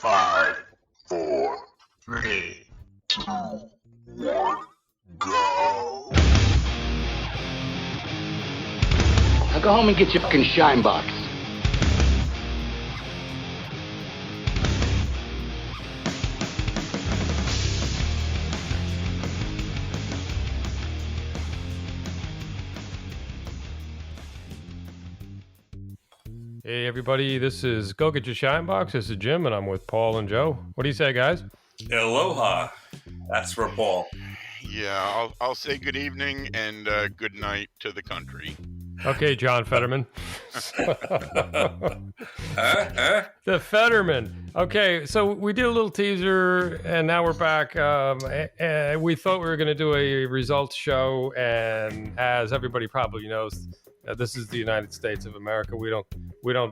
5, 4, 3, 2, 1, go. Now go home and get your fucking shine box. Hey everybody, this is Go Get Your Shine Box. This is Jim, and I'm with Paul and Joe. What do you say, guys? Aloha. That's for Paul. Yeah, I'll say good evening and good night to the country. Okay, John Fetterman. The Fetterman. Okay, so we did a little teaser, and now we're back. And we thought we were going to do a results show, and as everybody probably knows, this is the United States of America. We don't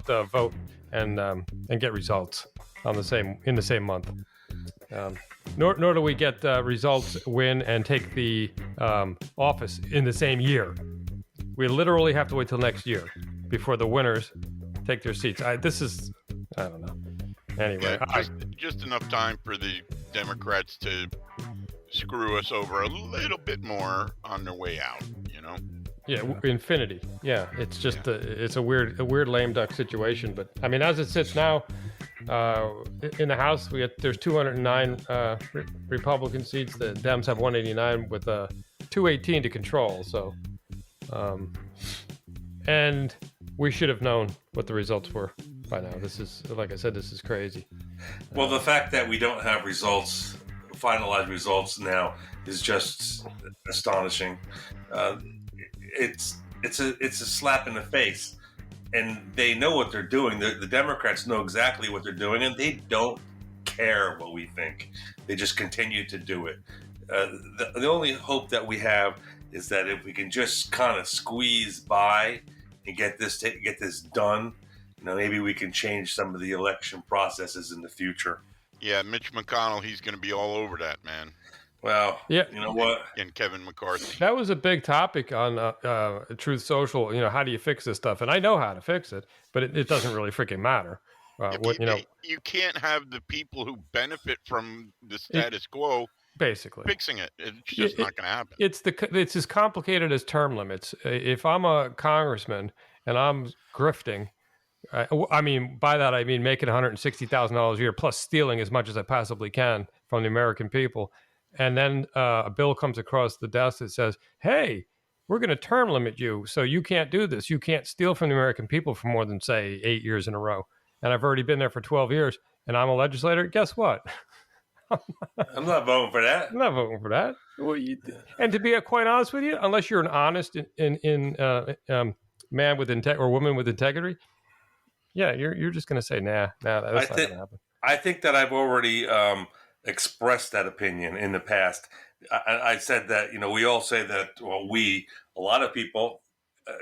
vote and get results in the same month. Nor do we get results, win, and take the office in the same year. We literally have to wait till next year before the winners take their seats. I don't know. Anyway, yeah, just enough time for the Democrats to screw us over a little bit more on their way out, you know? Yeah, infinity. Yeah, it's just it's a weird lame duck situation. But I mean, as it sits now, in the House, there's 209 Republican seats. The Dems have 189 with 218 to control. So, and we should have known what the results were by now. This is, like I said, this is crazy. Well, the fact that we don't have finalized results now, is just astonishing. It's a slap in the face, and they know what they're doing. The Democrats know exactly what they're doing, and they don't care what we think. They just continue to do it. The only hope that we have is that if we can just kind of squeeze by and get this done, maybe we can change some of the election processes in the future. Yeah, Mitch McConnell, he's going to be all over that, man. Well, yeah. You know what? And Kevin McCarthy. That was a big topic on Truth Social. How do you fix this stuff? And I know how to fix it, but it doesn't really freaking matter. You can't have the people who benefit from the status quo basically fixing it. It's just not going to happen. It's as complicated as term limits. If I'm a congressman and I'm grifting, I mean by that I mean making $160,000 a year plus stealing as much as I possibly can from the American people. And then a bill comes across the desk that says, hey, we're going to term limit you, so you can't do this. You can't steal from the American people for more than, say, 8 years in a row. And I've already been there for 12 years, and I'm a legislator. Guess what? I'm not voting for that. I'm not voting for that. And to be quite honest with you, unless you're an honest man with integrity or woman with integrity, yeah, you're just going to say, nah, that's not going to happen. I think that I've already expressed that opinion in the past. I said that, we all say that, well, a lot of people,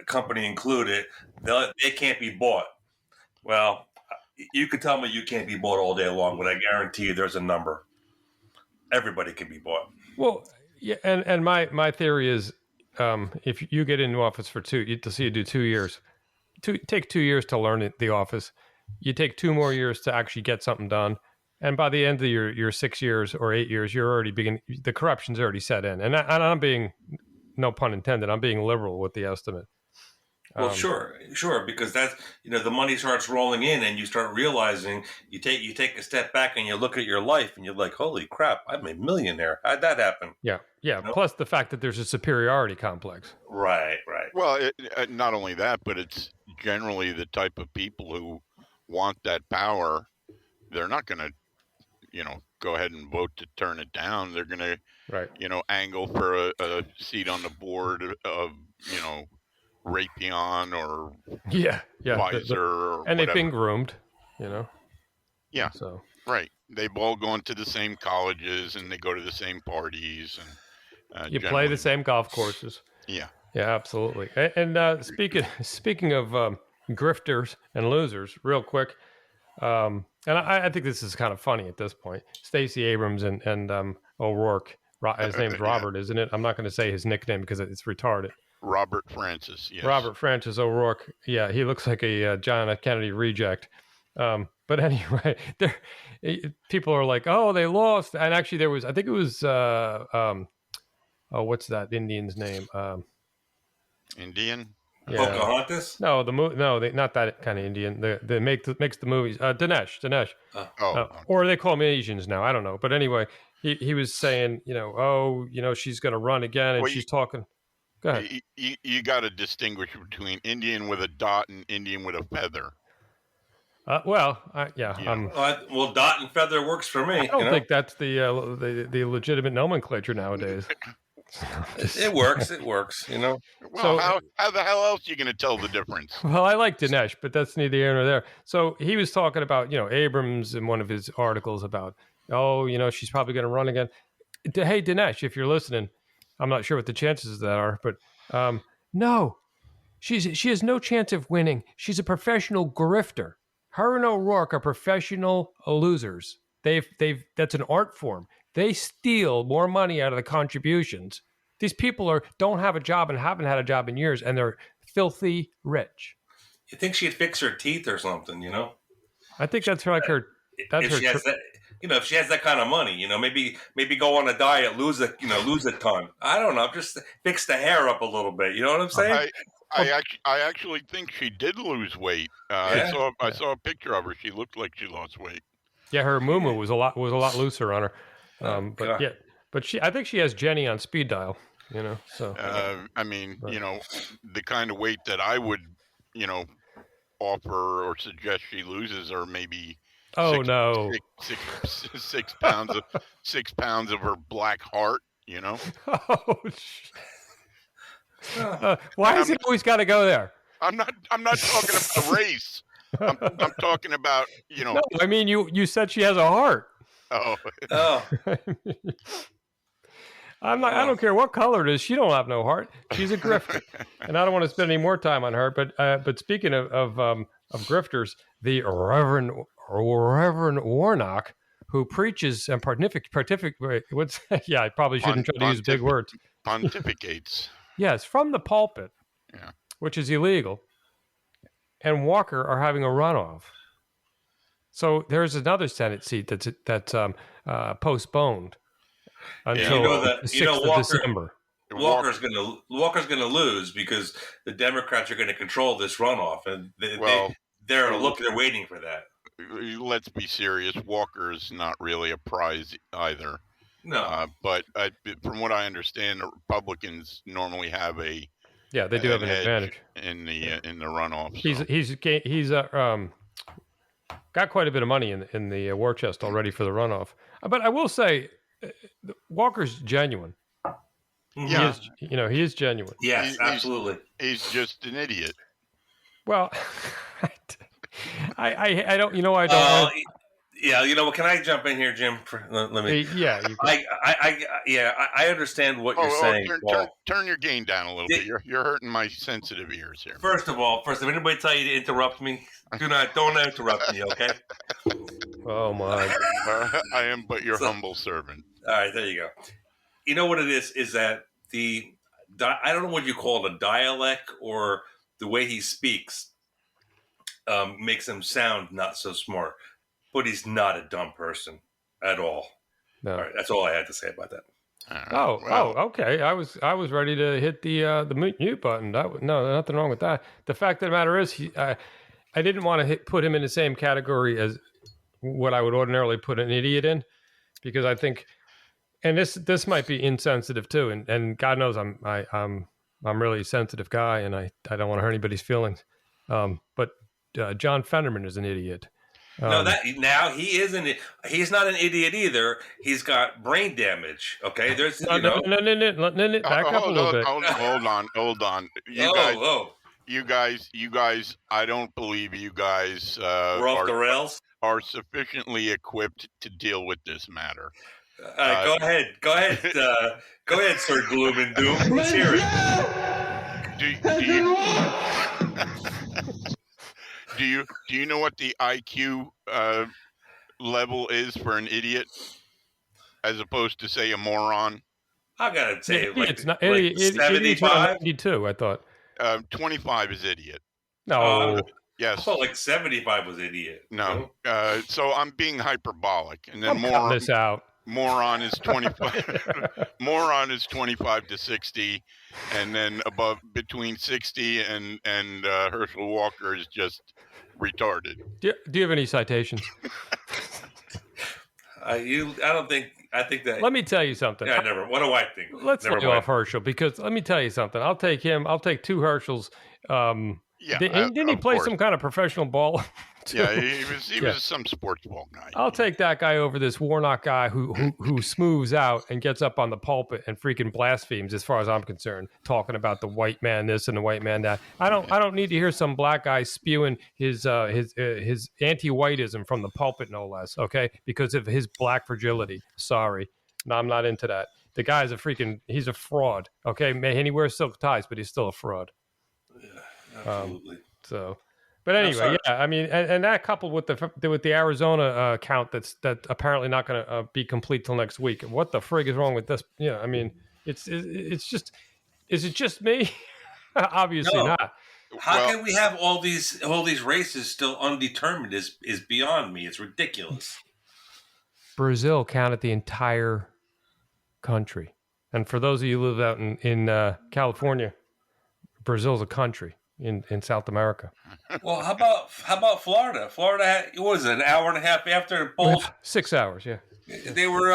company included, they can't be bought. Well, you could tell me you can't be bought all day long, but I guarantee you there's a number. Everybody can be bought. Well, yeah, and my theory is, if you get into office for you do 2 years, take 2 years to learn the office. You take 2 more years to actually get something done. And by the end of your 6 years or 8 years, you're already the corruption's already set in. And I'm being, no pun intended, I'm being liberal with the estimate. Well, sure, because that's, the money starts rolling in, and you start realizing you take a step back and you look at your life and you're like, holy crap, I'm a millionaire. How'd that happen? Yeah. Plus the fact that there's a superiority complex. Right. Well, not only that, but it's generally the type of people who want that power. They're not going to, go ahead and vote to turn it down. They're going to, angle for a seat on the board of, Raytheon or Pfizer or and whatever. They've been groomed, Yeah. So right. They've all gone to the same colleges and they go to the same parties and you play the same golf courses. Yeah. Yeah, absolutely. And speaking of grifters and losers, real quick. And I think this is kind of funny at this point. Stacey Abrams and O'Rourke. His name's Robert, isn't it? I'm not going to say his nickname because it's retarded. Robert Francis, yes. Robert Francis O'Rourke. Yeah, he looks like a John F. Kennedy reject. But But anyway, people are like, oh, they lost. And actually there was, I think it was, what's that Indian's name? Indian? Yeah. Pocahontas? No, not that kind of Indian. Makes the movies. Dinesh. Or they call them Asians now. I don't know. But anyway, he was saying, she's going to run again, and she's talking. Go ahead. You got to distinguish between Indian with a dot and Indian with a feather. Well, dot and feather works for me. I don't think that's the legitimate nomenclature nowadays. It works. Well, so, how the hell else are you going to tell the difference? Well, I like Dinesh, but that's neither here nor there. So he was talking about, Abrams in one of his articles about, she's probably going to run again. Hey, Dinesh, if you're listening, I'm not sure what the chances of that are, but no, she has no chance of winning. She's a professional grifter. Her and O'Rourke are professional losers. That's an art form. They steal more money out of the contributions. These people don't have a job and haven't had a job in years, and they're filthy rich. You think she'd fix her teeth or something? I think that's like her. That's if she has that, if she has that kind of money, maybe go on a diet, lose a ton. I don't know, just fix the hair up a little bit. You know what I'm saying? I actually think she did lose weight. I saw a picture of her. She looked like she lost weight. Yeah, her muumuu was a lot looser on her. But I think she has Jenny on speed dial. So the kind of weight that I would, offer or suggest she loses are maybe 6 pounds of 6 pounds of her black heart. Why has it always got to go there? I'm not talking about race. I'm talking about No, I mean you said she has a heart. Oh. I don't care what color it is. She don't have no heart. She's a grifter, and I don't want to spend any more time on her. But speaking of grifters, the Reverend Warnock, who preaches and I probably shouldn't try to use big words. Pontificates. Yes, from the pulpit, which is illegal, and Walker are having a runoff. So there's another Senate seat that's postponed until the 6th of December. Walker's going to lose because the Democrats are going to control this runoff, and they're waiting for that. Let's be serious. Walker is not really a prize either. No, but from what I understand, the Republicans normally have they do have an advantage in the runoff. So. He's got quite a bit of money in the war chest already for the runoff. But I will say, Walker's genuine. Yeah, he is genuine. Yes, absolutely. He's just an idiot. Well, I don't. I don't. Yeah, can I jump in here, Jim? Let me. Yeah. I understand what you're saying. Turn your gain down a little bit. You're hurting my sensitive ears here. First of all, if anybody tell you to interrupt me, don't interrupt me, okay? Oh my! I am but your humble servant. All right, there you go. You know what it is? Is that I don't know what you call it, a dialect or the way he speaks makes him sound not so smart. But he's not a dumb person at all. No. All right, that's all I had to say about that. Okay. I was ready to hit the mute button. No, nothing wrong with that. The fact of the matter is, I didn't want to put him in the same category as what I would ordinarily put an idiot in, because I think, and this might be insensitive too, and God knows I'm really a sensitive guy, and I don't want to hurt anybody's feelings. But John Fennerman is an idiot. He's not an idiot either. He's got brain damage. Okay, there's back up a little bit. Hold on. You guys. I don't believe you guys we're off the rails. Are sufficiently equipped to deal with this matter. Go ahead. Go ahead, Sir Gloom and Doom. Let's hear it. Do you know what the IQ level is for an idiot, as opposed to say a moron? I gotta say, it's not 75. 92, I thought. 25 is idiot. No, I Yes. felt like 75 was idiot. No. So I'm being hyperbolic, and then I'm cutting this out. moron is 25. Moron is 25 to 60, and then above between 60 and Herschel Walker is just retarded. Do you have any citations? I think that. Let me tell you something. Yeah, never. What do I think? Let's never lay off Herschel, because let me tell you something. I'll take him. I'll take two Herschels. Yeah, Didn't he of play course. some kind of professional ball? Yeah, he was some sports ball guy. I'll take that guy over this Warnock guy who smooths out and gets up on the pulpit and freaking blasphemes, as far as I'm concerned, talking about the white man this and the white man that. I don't need to hear some black guy spewing his anti-whiteism from the pulpit, no less. Okay, because of his black fragility. Sorry, no, I'm not into that. The guy's he's a fraud. Okay, and he wears silk ties, but he's still a fraud. Yeah, absolutely. But anyway, yeah, I mean, and that coupled with the Arizona count that's apparently not going to be complete till next week. What the frig is wrong with this? Yeah, I mean, it's just, is it just me? Obviously No. not. How can we have all these races still undetermined? Is beyond me. It's ridiculous. Brazil counted the entire country, and for those of you who live out in California, Brazil's a country in South America. Well, how about Florida? Florida had, what was it, an hour and a half after the polls? 6 hours, yeah. They were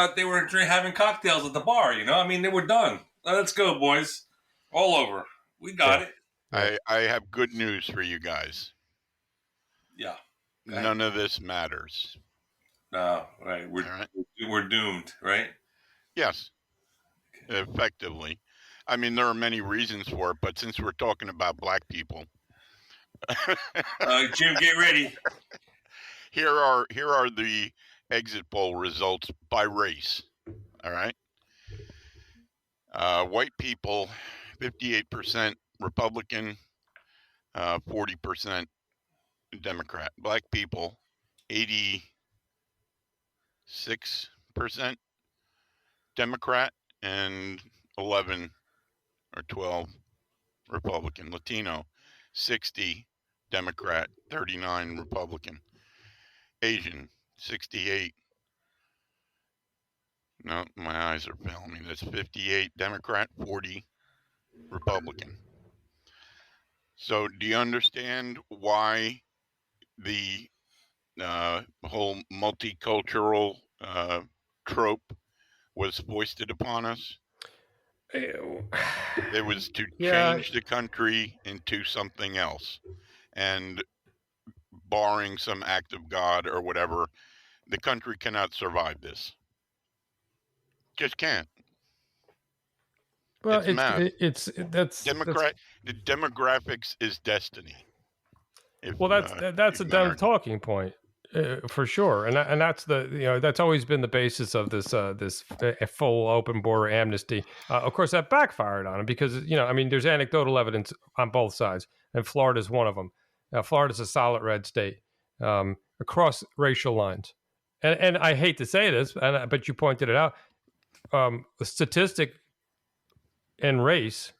having cocktails at the bar. I mean, they were done. Let's go, boys. All over. We got it. I have good news for you guys. Yeah. None of this matters. No, right. We're doomed, right? Yes, effectively. I mean, there are many reasons for it, but since we're talking about black people, Jim, get ready. here are the exit poll results by race. All right. White people, 58% Republican, 40% Democrat. Black people, 86% Democrat, and 11 or 12 Republican. Latino, 60 Democrat, 39 Republican. Asian, 68. No, my eyes are failing me. That's 58 Democrat, 40 Republican. So do you understand why the whole multicultural trope was foisted upon us? It was to change the country into something else. And barring some act of God or whatever, the country cannot survive this. Just can't. Well, it's Democrat. The demographics is destiny. That's a dumb talking point. For sure, and that's that's always been the basis of this full open border amnesty. Of course, that backfired on him because I mean, there's anecdotal evidence on both sides, and Florida's one of them. Florida's a solid red state across racial lines, and I hate to say this, but you pointed it out. Statistic and race,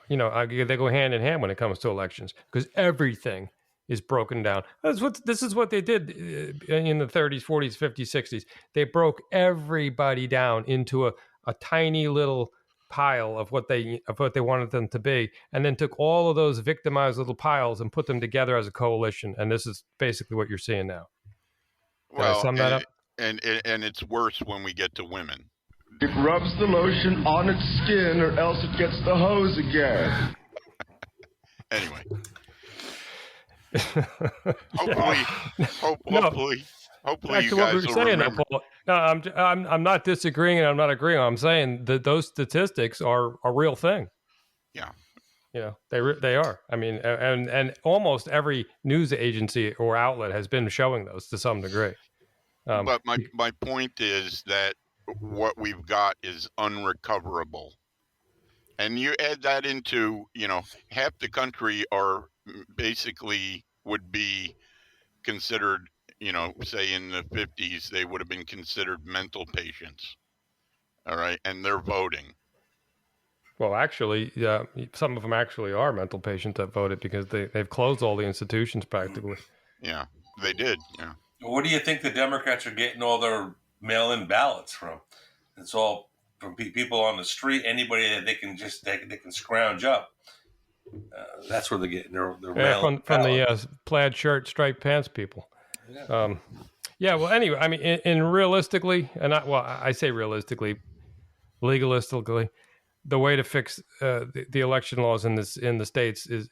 they go hand in hand when it comes to elections because everything is broken down. This is what they did in the 30s, 40s, 50s, 60s. They broke everybody down into a tiny little pile of what they wanted them to be, and then took all of those victimized little piles and put them together as a coalition. And this is basically what you're seeing now. Well, sum that up? And it's worse when we get to women. It rubs the lotion on its skin or else it gets the hose again. Anyway. Hopefully you guys will remember. Paul. No, I'm not disagreeing and I'm not agreeing. I'm saying that those statistics are a real thing. Yeah. They are. I mean, and almost every news agency or outlet has been showing those to some degree. But my point is that what we've got is unrecoverable. And you add that into, half the country are basically would be considered, say in the 50s, they would have been considered mental patients. All right. And they're voting. Well, actually, some of them actually are mental patients that voted because they've closed all the institutions practically. Yeah, they did. Yeah. Where do you think the Democrats are getting all their mail-in ballots from? It's all from people on the street, anybody that they can scrounge up. That's where they're getting their Yeah, mail-in from the ballots. plaid shirt, striped pants people. Yeah. Yeah. Well, anyway, I mean, in realistically, I say realistically, legalistically, the way to fix the election laws in the states is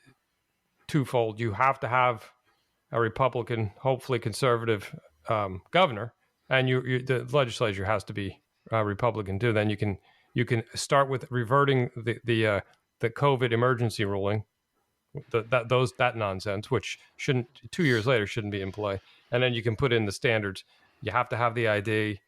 twofold. You have to have a Republican, hopefully conservative governor, and the legislature has to be Republican too. Then you can start with reverting the COVID emergency ruling, that nonsense, which shouldn't 2 years later shouldn't be in play, and then you can put in the standards. You have to have the ID.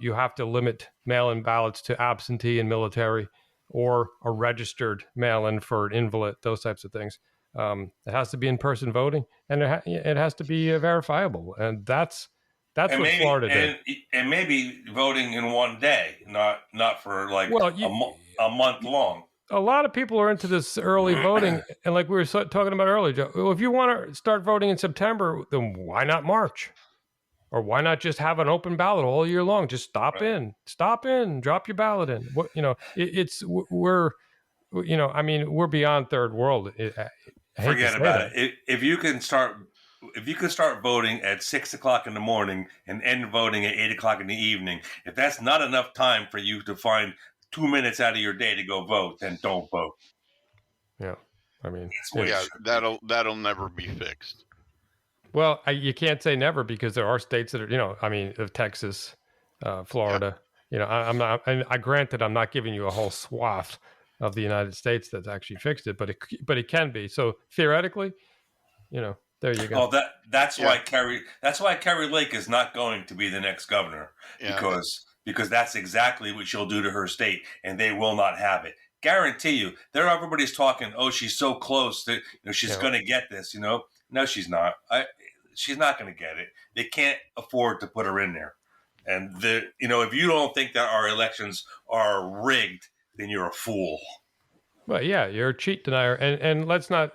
You have to limit mail-in ballots to absentee and military, or a registered mail-in for an invalid. Those types of things. It has to be in-person voting, and it has to be verifiable, and that's and what maybe Florida did. and maybe voting in one day, not for like Well, a month long. a lot of people are into this early voting, and like we were talking about earlier, Joe, well, if you want to start voting in September, then why not March? Or why not just have an open ballot all year long? Just stop in, drop your ballot in. We're beyond third world. Forget about it. If you can start voting at 6 o'clock in the morning and end voting at 8 o'clock in the evening, if that's not enough time for you to find 2 minutes out of your day to go vote, then don't vote. Yeah, I mean, that'll never be fixed. Well, you can't say never, because there are states that are, of Texas, Florida. Yeah. I granted, I'm not giving you a whole swath of the United States that's actually fixed it, but it can be. So theoretically, there you go. Oh, that's why Kerry Lake is not going to be the next governor, because that's exactly what she'll do to her state, and they will not have it. Guarantee you. Everybody's talking. Oh, she's so close that she's going to get this. No, she's not. She's not going to get it. They can't afford to put her in there. And if you don't think that our elections are rigged, then you're a fool. Well, yeah, you're a cheat denier, and let's not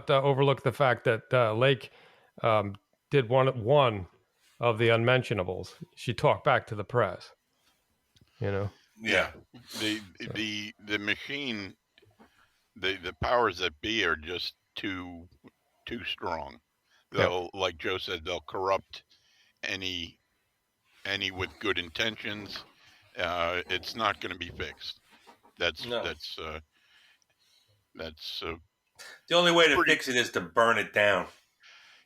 overlook the fact that Lake did one of the unmentionables. She talked back to the press. Yeah. The machine, the powers that be are just too strong. They'll, like Joe said, they'll corrupt any with good intentions. It's not going to be fixed. That's the only way to fix it is to burn it down.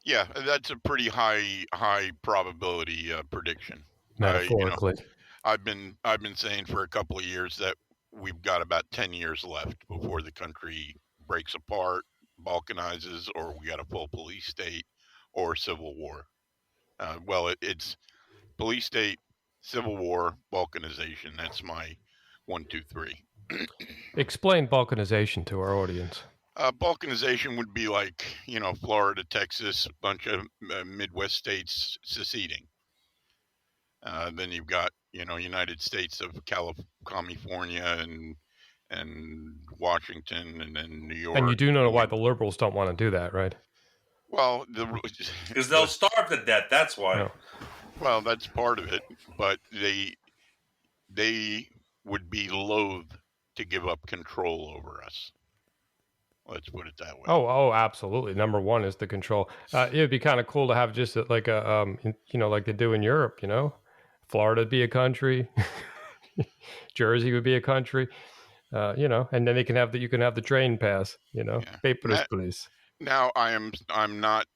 Yeah, that's a pretty high probability prediction. Metaphorically, I've been saying for a couple of years that we've got about 10 years left before the country breaks apart, balkanizes, or we got a full police state or civil war. It's police state, civil war, balkanization. That's my 1, 2, 3. Explain balkanization to our audience. Balkanization would be like, Florida, Texas, a bunch of Midwest states seceding. Then you've got, United States of California and Washington, and then New York. And you do know why the liberals don't want to do that, right? Well, because they'll starve to death. That's why. No. Well, that's part of it, but they would be loath to give up control over us. Let's put it that way. Oh, absolutely. Number one is the control. It'd be kind of cool to have just like a, like they do in Europe. Florida would be a country, Jersey would be a country, and then you can have the train pass. Papers, please. Now I'm not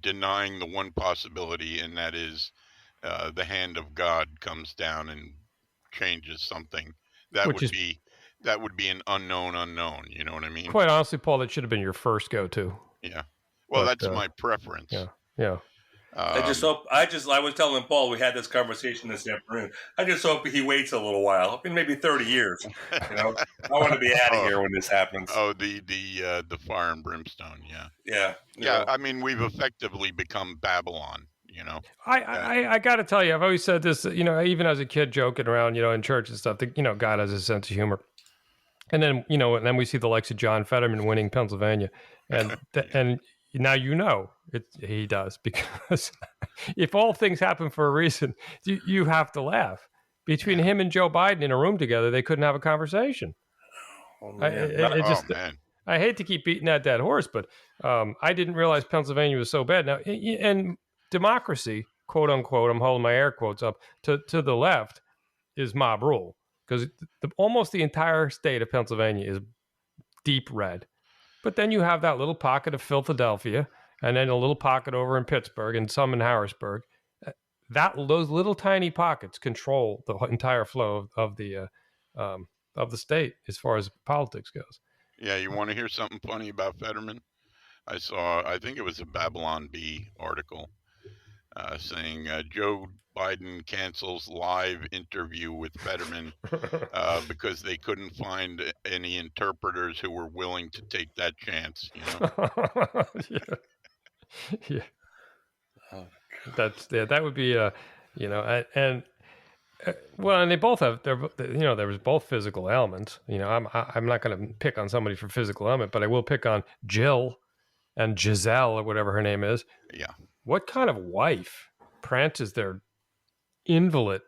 denying the one possibility, and that is the hand of God comes down and changes something. That would be an unknown. You know what I mean? Quite honestly, Paul, that should have been your first go-to. Yeah. Well, that's my preference. Yeah. I was telling Paul, we had this conversation this afternoon. I just hope he waits a little while, maybe 30 years. I want to be out of here when this happens. Oh, the fire and brimstone. Yeah. Yeah. I mean, we've effectively become Babylon. You know, I got to tell you, I've always said this, even as a kid joking around, in church and stuff, that, God has a sense of humor. And then, and then we see the likes of John Fetterman winning Pennsylvania. And, and now, he does, because if all things happen for a reason, you have to laugh. Between him and Joe Biden in a room together, they couldn't have a conversation. Oh, man. Man. I hate to keep beating that dead horse, but I didn't realize Pennsylvania was so bad. Now, and democracy, quote unquote, I'm holding my air quotes up, to the left is mob rule, because almost the entire state of Pennsylvania is deep red. But then you have that little pocket of Philadelphia, and then a little pocket over in Pittsburgh, and some in Harrisburg. Those little tiny pockets control the entire flow of the state as far as politics goes. Yeah, you want to hear something funny about Fetterman? I think it was a Babylon Bee article saying Joe Biden cancels live interview with Fetterman because they couldn't find any interpreters who were willing to take that chance. Yeah. That would be and they both have there was both physical ailments. I'm not going to pick on somebody for physical ailment, but I will pick on Jill and Giselle or whatever her name is. Yeah. What kind of wife prances their invalid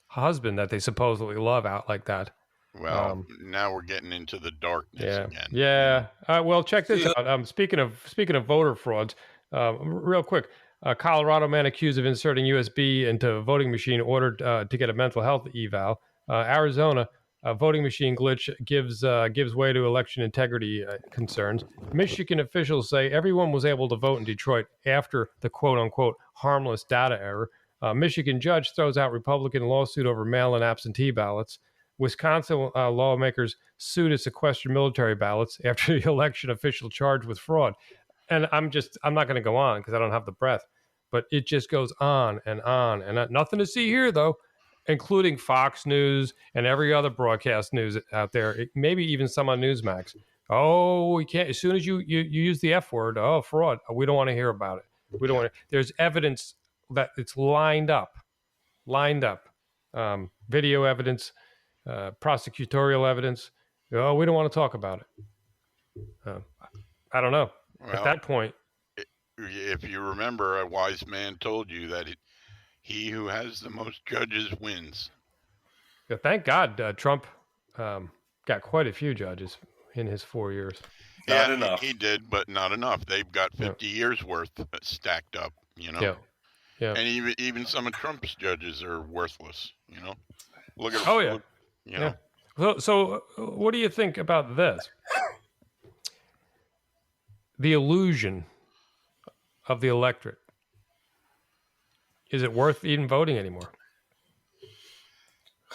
husband that they supposedly love out like that? Well, now we're getting into the darkness again. Yeah. Well, check this out. Speaking of voter frauds, real quick. A Colorado man accused of inserting USB into a voting machine ordered to get a mental health eval. Arizona, a voting machine glitch gives way to election integrity concerns. Michigan officials say everyone was able to vote in Detroit after the quote-unquote harmless data error. Michigan judge throws out Republican lawsuit over mail-in absentee ballots. Wisconsin lawmakers sued to sequester military ballots after the election official charged with fraud. And I'm not going to go on because I don't have the breath, but it just goes on and on. And nothing to see here, though, including Fox News and every other broadcast news out there, maybe even some on Newsmax. Oh, we can't. As soon as you use the F word, fraud. We don't want to hear about it. We don't want to. There's evidence that it's lined up. Video evidence, prosecutorial evidence. Oh, we don't want to talk about it. I don't know. Well, at that point, if you remember, a wise man told you that he who has the most judges wins. Yeah, thank God Trump got quite a few judges in his 4 years. Not enough. He did, but not enough. They've got 50 years worth stacked up, Yeah. And even some of Trump's judges are worthless, Look at yeah. So what do you think about this? The illusion of the electorate. Is it worth even voting anymore?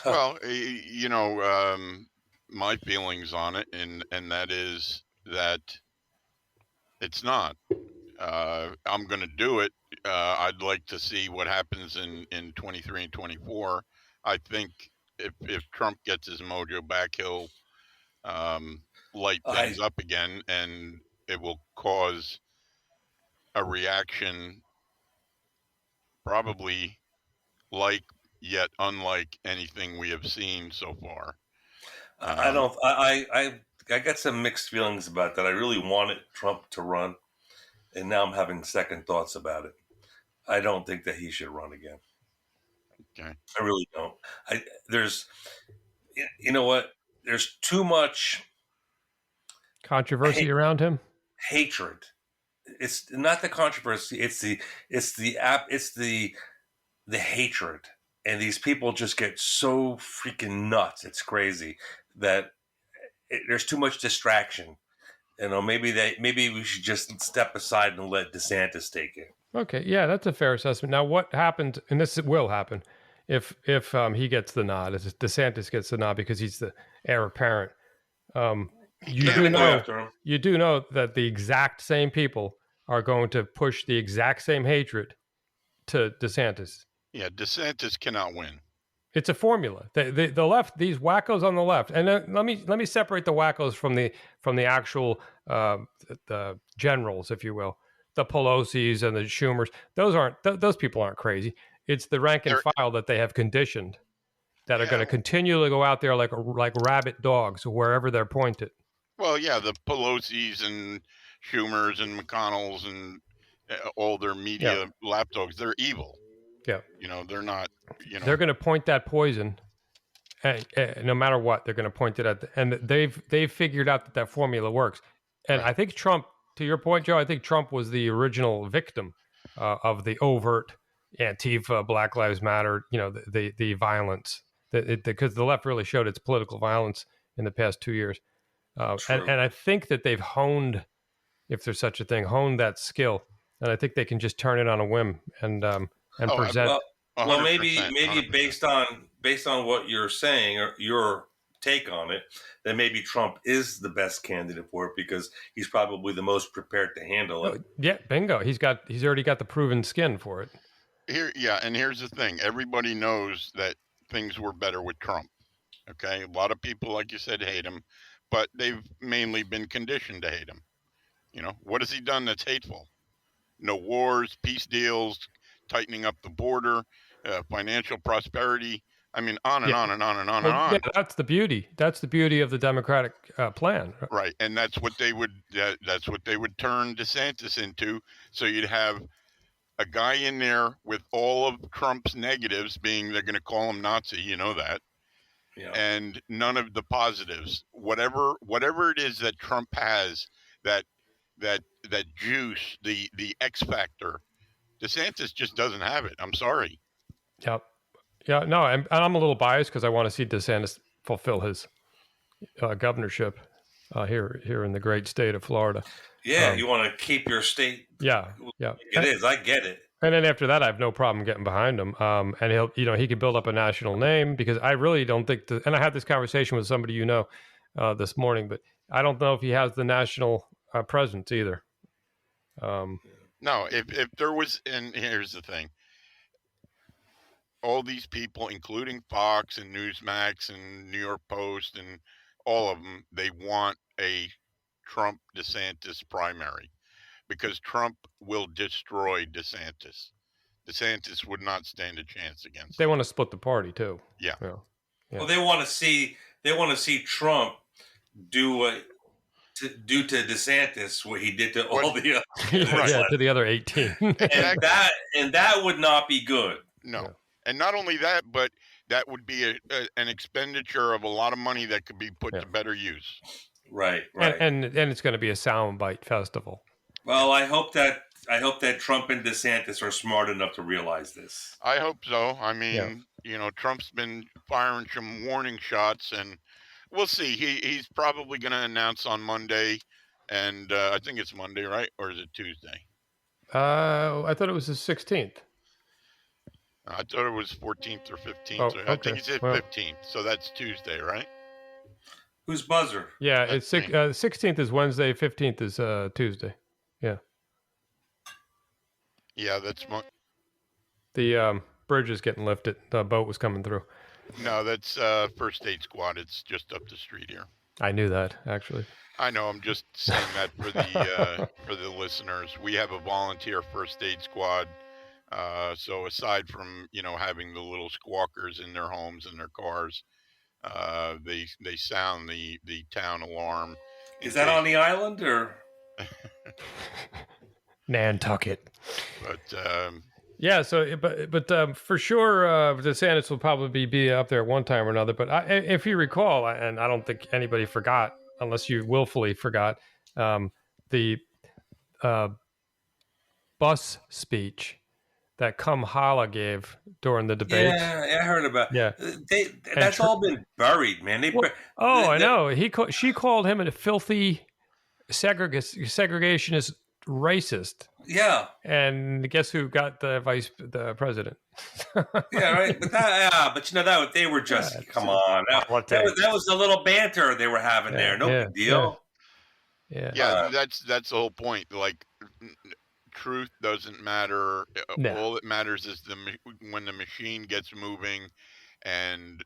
Well, my feelings on it, and that is that it's not. I'm going to do it. I'd like to see what happens in 23 and 24. I think if Trump gets his mojo back, he'll light things up again, and it will cause a reaction probably like yet unlike anything we have seen so far. I got some mixed feelings about that. I really wanted Trump to run, and now I'm having second thoughts about it. I don't think that he should run again. Okay. I really don't. You know what? There's too much controversy around him. Hatred. It's not the controversy. It's the hatred, and these people just get so freaking nuts. It's crazy that there's too much distraction. Maybe we should just step aside and let DeSantis take it. Okay, yeah, that's a fair assessment. Now, what happened, and this will happen, if he gets the nod, if DeSantis gets the nod because he's the heir apparent. You do know that the exact same people are going to push the exact same hatred to DeSantis. Yeah, DeSantis cannot win. It's a formula. The left, these wackos on the left, and let me separate the wackos from the actual the generals, if you will. the Pelosi's and the Schumers. Those people aren't crazy. It's the rank and file that they have conditioned that are going to continually go out there like rabid dogs wherever they're pointed. Well, yeah, the Pelosi's and Schumers and McConnell's and all their media lapdogs, they're evil. Yeah. They're not, They're going to point that poison, and no matter what, they're going to point it at, and they've figured out that formula works. And I think Trump, to your point, Joe, I think Trump was the original victim of the overt Antifa, Black Lives Matter, the violence, because the left really showed its political violence in the past 2 years. And I think that they've honed, if there's such a thing, honed that skill. And I think they can just turn it on a whim and present. Well, maybe based on what you're saying or your take on it, then maybe Trump is the best candidate for it because he's probably the most prepared to handle it. Yeah, bingo. He's already got the proven skin for it. And here's the thing. Everybody knows that things were better with Trump. Okay? A lot of people, like you said, hate him, but they've mainly been conditioned to hate him. What has he done that's hateful? No wars, peace deals, tightening up the border, financial prosperity. I mean, on and on and on and on and on. Yeah, that's the beauty. That's the beauty of the Democratic plan. Right, and that's what they would turn DeSantis into. So you'd have a guy in there with all of Trump's negatives, being they're going to call him Nazi, that, and none of the positives. Whatever it is that Trump has, that juice, the X factor, DeSantis just doesn't have it. I'm sorry. Yep. Yeah. No, I'm a little biased because I want to see DeSantis fulfill his governorship here in the great state of Florida. Yeah, you want to keep your state. Yeah. It is. I get it. And then after that, I have no problem getting behind him. And he can build up a national name because I really don't think. And I had this conversation with somebody this morning, but I don't know if he has the national presence either. No, if there was, and here's the thing. All these people, including Fox and Newsmax and New York Post and all of them, they want a Trump DeSantis primary because Trump will destroy DeSantis. DeSantis would not stand a chance against They him. want to split the party too. Yeah. Well, they want to see Trump do to DeSantis what he did to all the to the other 18. and that would not be good. No. Yeah. And not only that, but that would be an expenditure of a lot of money that could be put to better use. Right. And it's going to be a soundbite festival. Well, I hope that Trump and DeSantis are smart enough to realize this. I hope so. I mean, Trump's been firing some warning shots, and we'll see. He's probably going to announce on Monday, and I think it's Monday, right? Or is it Tuesday? I thought it was the 16th. I thought it was 14th or 15th. Oh, okay. I think he said 15th, so that's Tuesday, right? Who's buzzer? Yeah, it's 16th is Wednesday, 15th is Tuesday. Yeah. Yeah, that's the bridge is getting lifted. The boat was coming through. No, that's First Aid Squad. It's just up the street here. I knew that, actually. I know. I'm just saying that for the listeners. We have a volunteer First Aid Squad. So aside from having the little squawkers in their homes and their cars, they sound the town alarm. Is that on the island or Nantucket? But yeah. So, but for sure, DeSantis will probably be up there at one time or another. But if you recall, and I don't think anybody forgot, unless you willfully forgot, the bus speech that Kamala gave during the debate. Yeah, I heard about. Yeah, that's all been buried, man. I know. She called him a filthy segregationist racist. Yeah. And guess who got the president? Yeah, right. But they were just come on. That was a little banter they were having there. No big deal. Yeah. That's the whole point. Like, truth doesn't matter. No. All that matters is when the machine gets moving, and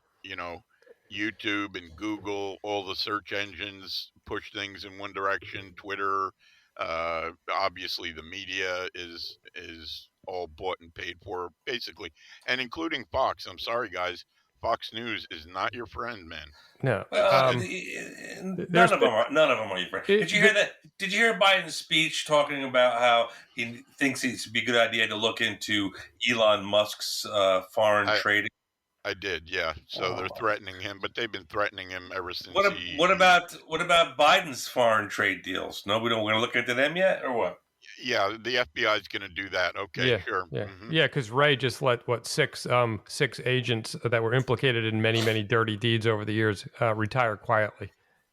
YouTube and Google, all the search engines push things in one direction. Twitter, Obviously, the media is all bought and paid for, basically, and including Fox. I'm sorry, guys. Fox News is not your friend, man. No. Well, There's none of them are your friend. Did you hear that? Did you hear Biden's speech talking about how he thinks it'd be a good idea to look into Elon Musk's foreign trading? I did, yeah. So they're threatening him, but they've been threatening him ever since. What about Biden's foreign trade deals? No, we're going to look into them yet, or what? Yeah, the FBI is going to do that. Okay, yeah, sure. Yeah, Mm-hmm. yeah. Because Ray just let six agents that were implicated in many dirty deeds over the years retire quietly.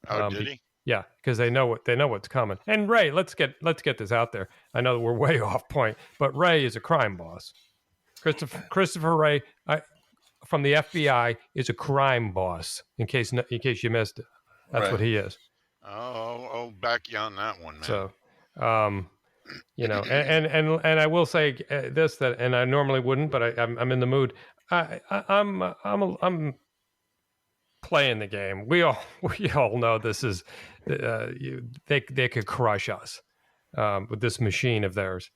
Oh, did he? Yeah, because they know what's coming. And Ray, let's get this out there. I know that we're way off point, but Ray is a crime boss. Christopher Ray from the FBI is a crime boss. In case you missed it, that's what he is. I'll back you on that one, man. So, and I will say this, that, and I normally wouldn't, but I'm in the mood. I'm playing the game. We all know this is they could crush us with this machine of theirs.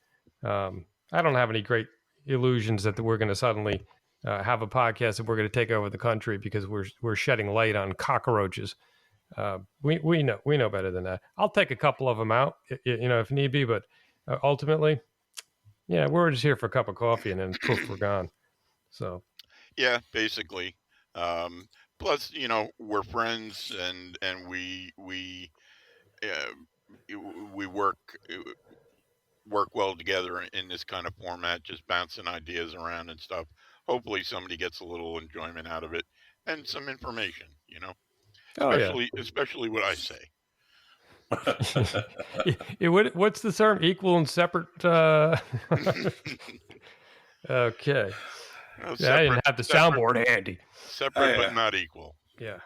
I don't have any great illusions that we're going to suddenly have a podcast and we're going to take over the country because we're shedding light on cockroaches. We know better than that. I'll take a couple of them out, if need be, but ultimately, yeah, we're just here for a cup of coffee and then poof, we're gone. So, yeah, basically. Plus, we're friends and we work well together in this kind of format, just bouncing ideas around and stuff. Hopefully, somebody gets a little enjoyment out of it and some information. Especially what I say. What's the term? Equal and separate. Okay. I didn't have the soundboard handy. Separate but not equal. Yeah.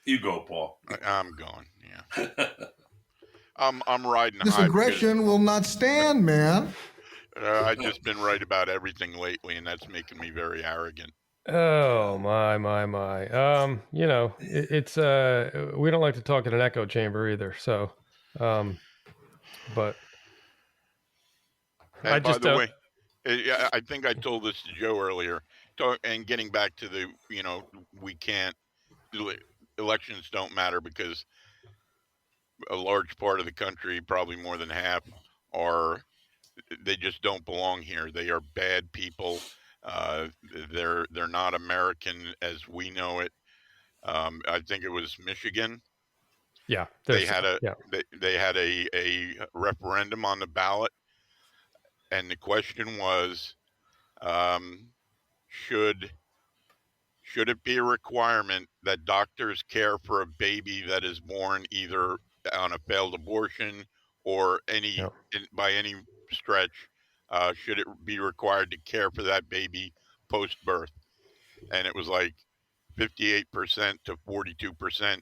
You go, Paul. I'm going. Yeah. I'm riding this high. This aggression will not stand, man. I've just been right about everything lately, and that's making me very arrogant. Oh my. It's we don't like to talk in an echo chamber either. So, but and by the way, I think I told this to Joe earlier. And getting back to the, we can't. Elections don't matter because a large part of the country, probably more than half, they just don't belong here. They are bad people. They're not American as we know it. I think it was Michigan. Yeah, they had a referendum on the ballot, and the question was, should it be a requirement that doctors care for a baby that is born either on a failed abortion or by any stretch? Should it be required to care for that baby post-birth? And it was like 58% to 42%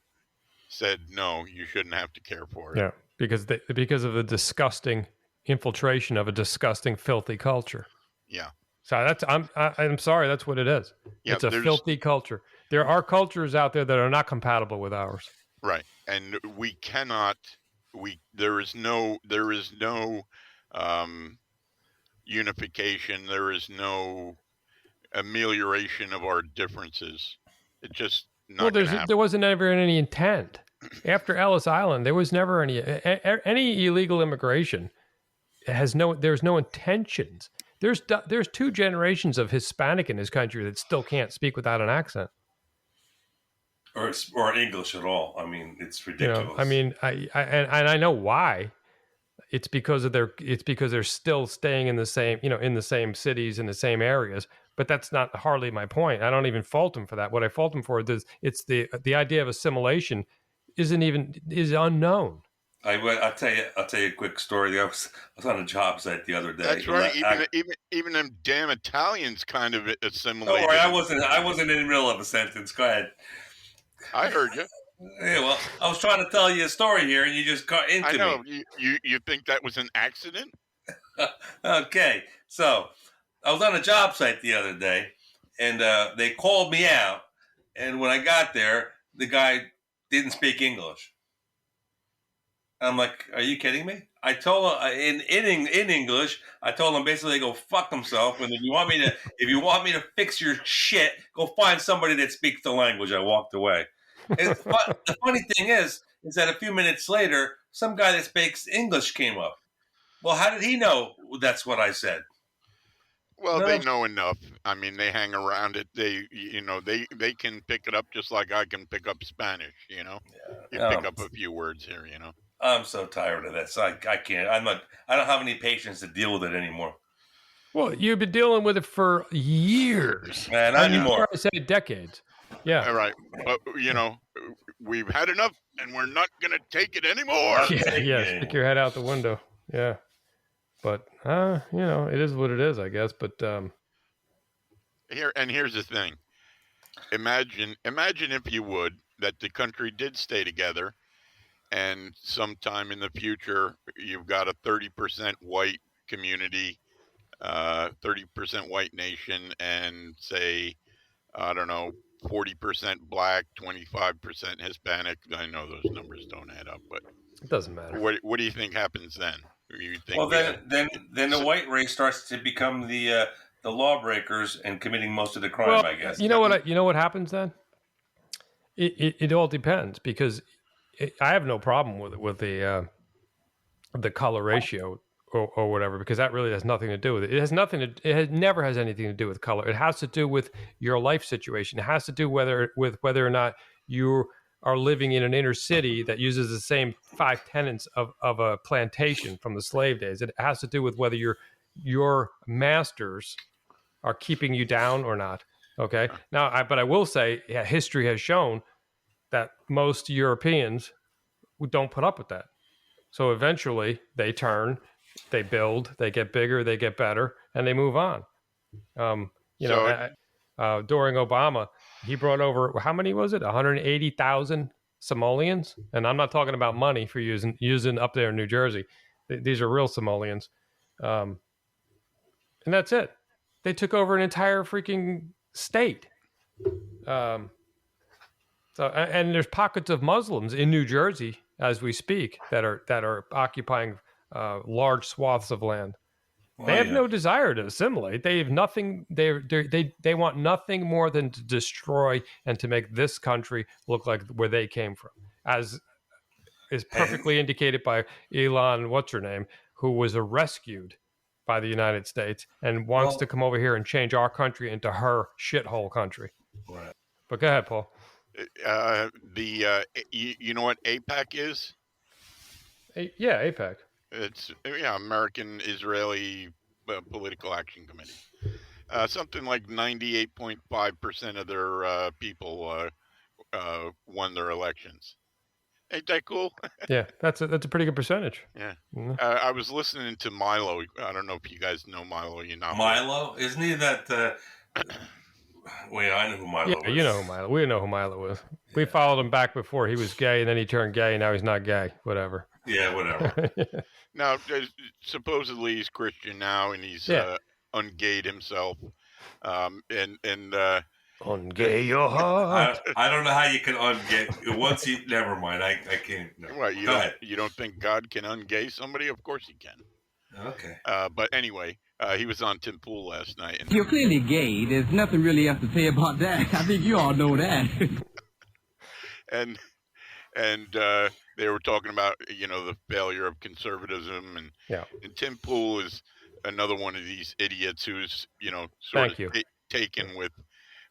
said no, you shouldn't have to care for it. Yeah, because of the disgusting infiltration of a disgusting, filthy culture. Yeah. So I'm sorry, that's what it is. Yeah, it's a filthy culture. There are cultures out there that are not compatible with ours. Right, and we cannot. There is no unification. There is no amelioration of our differences. It just not. Well, there wasn't ever any intent after Ellis Island. There was never any illegal immigration. There's no intentions. There's two generations of Hispanic in this country that still can't speak without an accent, or English at all. I mean, it's ridiculous. I know why. It's because they're still staying in the same cities, in the same areas. But that's not hardly my point. I don't even fault them for that. What I fault them for is it's the idea of assimilation is unknown. I'll tell you a quick story. I was on a job site the other day. That's right. Even them damn Italians kind of assimilated. Don't worry, I wasn't in the middle of a sentence. Go ahead. I heard you. Yeah, well, I was trying to tell you a story here, and you just got into me. I know. You think that was an accident? Okay, so I was on a job site the other day, and they called me out. And when I got there, the guy didn't speak English. I'm like, are you kidding me? I told him in English. I told him basically go fuck himself. And if you want me to fix your shit, go find somebody that speaks the language. I walked away. The funny thing is that a few minutes later, some guy that speaks English came up. Well, how did he know that's what I said? Well, No, they know enough. I mean, they hang around it. They can pick it up just like I can pick up Spanish. You pick up a few words here. I'm so tired of this. I can't. I don't have any patience to deal with it anymore. Well, you've been dealing with it for years. Not anymore. I say decades. Yeah. All right, but we've had enough, and we're not gonna take it anymore. Yeah. Stick your head out the window. Yeah. But it is what it is, I guess. But Here's the thing. Imagine if you would that the country did stay together, and sometime in the future you've got a 30% white community, 30% white nation, and say, I don't know, 40% black, 25% Hispanic. I know those numbers don't add up, but it doesn't matter. What do you think happens then? You think well, then the white race starts to become the lawbreakers and committing most of the crime. Well, I guess. You know what happens then? It all depends, because I have no problem with the color ratio or whatever, because that really has nothing to do with it. It never has anything to do with color. It has to do with your life situation. It has to do with whether or not you are living in an inner city that uses the same 5 tenants of a plantation from the slave days. It has to do with whether your masters are keeping you down or not. Okay. Now, but I will say, history has shown that most Europeans don't put up with that. So eventually they turn, they build, they get bigger, they get better, and they move on. During Obama, he brought over, how many was it? 180,000 Somalians. And I'm not talking about money for using up there in New Jersey. These are real Somalians. And that's it. They took over an entire freaking state. And there's pockets of Muslims in New Jersey as we speak that are occupying large swaths of land. They have no desire to assimilate. They have nothing. They want nothing more than to destroy and to make this country look like where they came from, as is perfectly indicated by Elon, what's her name, who was rescued by the United States and wants to come over here and change our country into her shithole country. Right. But go ahead, Paul. You know what AIPAC is? Yeah, AIPAC. It's American Israeli Political Action Committee. Something like 98.5% of their people won their elections. Ain't that cool? Yeah, that's a pretty good percentage. Yeah. I was listening to Milo. I don't know if you guys know Milo. Milo? Isn't he that... Wait, I know who Milo is. You know who Milo. We know who Milo is. Yeah. We followed him back before he was gay, and then he turned gay, and now he's not gay. Whatever. Yeah, whatever. Now, supposedly he's Christian now, and he's ungayed himself. Ungay your heart. I don't know how you can ungay. Once you... Never mind. I can't... No. What, you don't think God can ungay somebody? Of course he can. Okay. But anyway... he was on Tim Pool last night. And you're clearly gay. There's nothing really else to say about that. I think you all know that. and they were talking about, the failure of conservatism. And Tim Pool is another one of these idiots who's, taken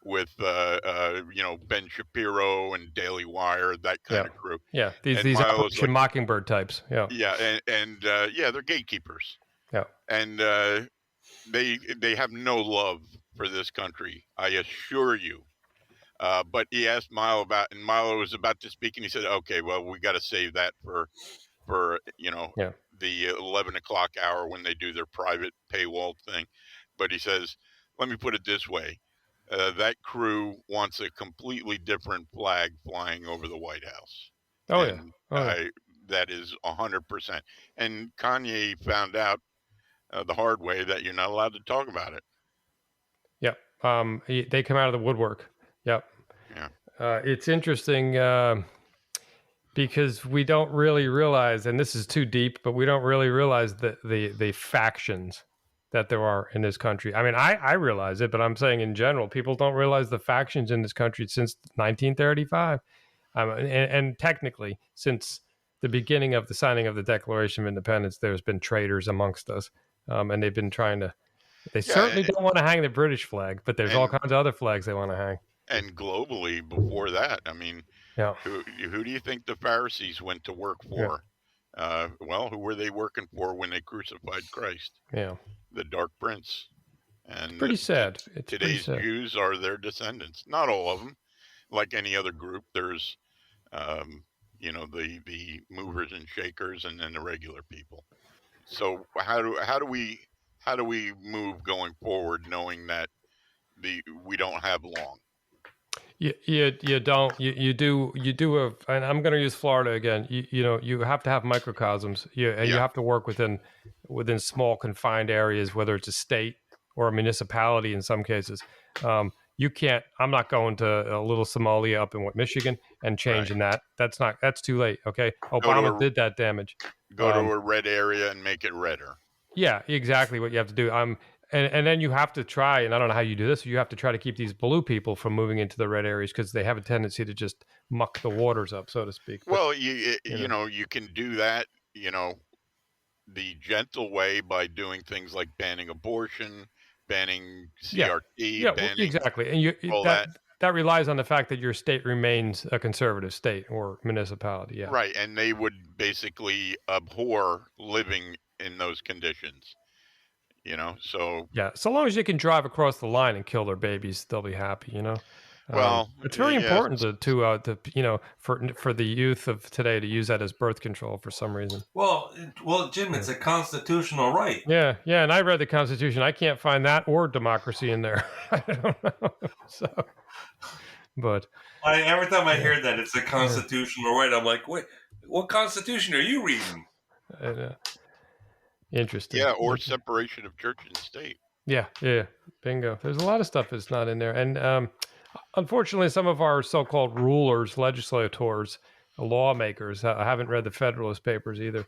with Ben Shapiro and Daily Wire, that kind of crew. Yeah, these Operation Mockingbird types. Yeah. Yeah, they're gatekeepers. Yeah. And they have no love for this country, I assure you. But he asked Milo and Milo was about to speak, and he said, "Okay, well, we got to save that for the 11 o'clock hour when they do their private paywall thing." But he says, "Let me put it this way: that crew wants a completely different flag flying over the White House." That is 100%. And Kanye found out the hard way that you're not allowed to talk about it. Yep. They come out of the woodwork. Yep. Yeah. It's interesting. because we don't really realize, and this is too deep, but we don't really realize the factions that there are in this country. I mean, I realize it, but I'm saying in general, people don't realize the factions in this country since 1935. And technically, since the beginning of the signing of the Declaration of Independence, there's been traitors amongst us. And they've been trying to, they certainly don't want to hang the British flag, but there's all kinds of other flags they want to hang. And globally before that, I mean, who do you think the Pharisees went to work for? Yeah. Well, who were they working for when they crucified Christ? Yeah. The Dark Prince. And pretty sad. Today's Jews are their descendants. Not all of them. Like any other group, there's, the movers and shakers, and then the regular people. So how do we move going forward, knowing that we don't have long? You don't. You do. And I'm going to use Florida again. You have to have microcosms. You have to work within small confined areas, whether it's a state or a municipality in some cases. You can't. I'm not going to a little Somalia up in Michigan and changing that. That's too late. Okay, Obama did that damage. Go to a red area and make it redder. Yeah, exactly what you have to do. And then you have to try, and I don't know how you do this, you have to try to keep these blue people from moving into the red areas because they have a tendency to just muck the waters up, so to speak. Well, you can do that, the gentle way by doing things like banning abortion, banning CRT, banning exactly. And that relies on the fact that your state remains a conservative state or municipality. Yeah. Right, and they would basically abhor living in those conditions. So so long as you can drive across the line and kill their babies, they'll be happy. Well, it's very important to for the youth of today to use that as birth control for some reason. Well, Jim, it's a constitutional right. Yeah, and I read the Constitution. I can't find that or democracy in there. I don't know. But every time I hear that it's a constitutional right, I'm like, wait, what Constitution are you reading? Interesting. Yeah, or separation of church and state. Yeah, bingo. There's a lot of stuff that's not in there. And unfortunately, some of our so-called rulers, legislators, lawmakers haven't read the Federalist Papers either,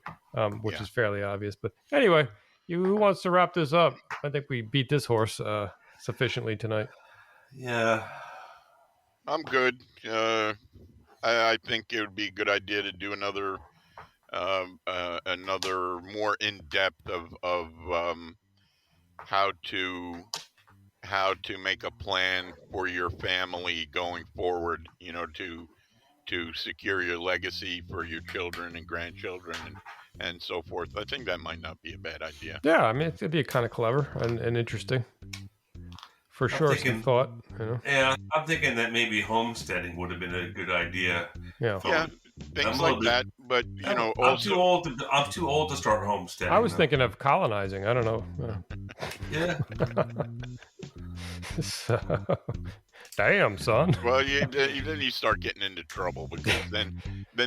which is fairly obvious. But anyway, who wants to wrap this up? I think we beat this horse sufficiently tonight. Yeah. I'm good. I think it would be a good idea to do another more in depth of how to make a plan for your family going forward. To secure your legacy for your children and grandchildren and so forth. I think that might not be a bad idea. Yeah, I mean it'd be kind of clever and interesting. For sure, some thought. Yeah, I'm thinking that maybe homesteading would have been a good idea. Yeah. Things like that, but I'm too old to start homesteading. I was thinking of colonizing. I don't know. Yeah. Damn, son. Well, then you start getting into trouble because then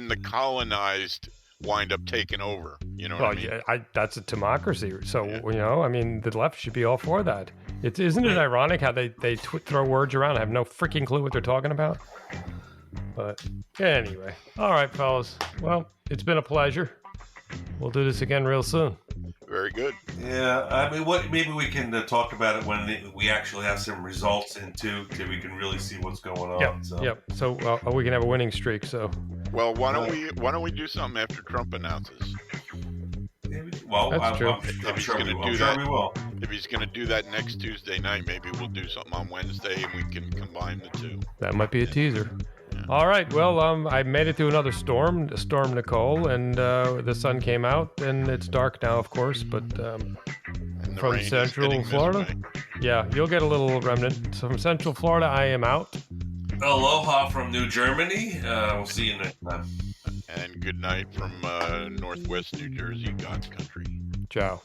the colonized wind up taking over. You know what I mean? Yeah, that's a democracy. So I mean, the left should be all for that. Isn't it ironic how they throw words around? I have no freaking clue what they're talking about. But anyway, all right, fellas. Well, it's been a pleasure. We'll do this again real soon. Very good. Yeah, I mean, maybe we can talk about it when we actually have some results so we can really see what's going on. Yep. So we can have a winning streak. So. Well, why don't we do something after Trump announces? Maybe. Well, that's true. I'm sure we will. If he's going to do that next Tuesday night, maybe we'll do something on Wednesday and we can combine the two. That might be a teaser. Yeah. All right. Well, I made it through another storm, Storm Nicole, and the sun came out, and it's dark now, of course. But from Central Florida, you'll get a little remnant. So from Central Florida, I am out. Aloha from New Germany. We'll see you next time. And good night from Northwest New Jersey, God's country. Ciao.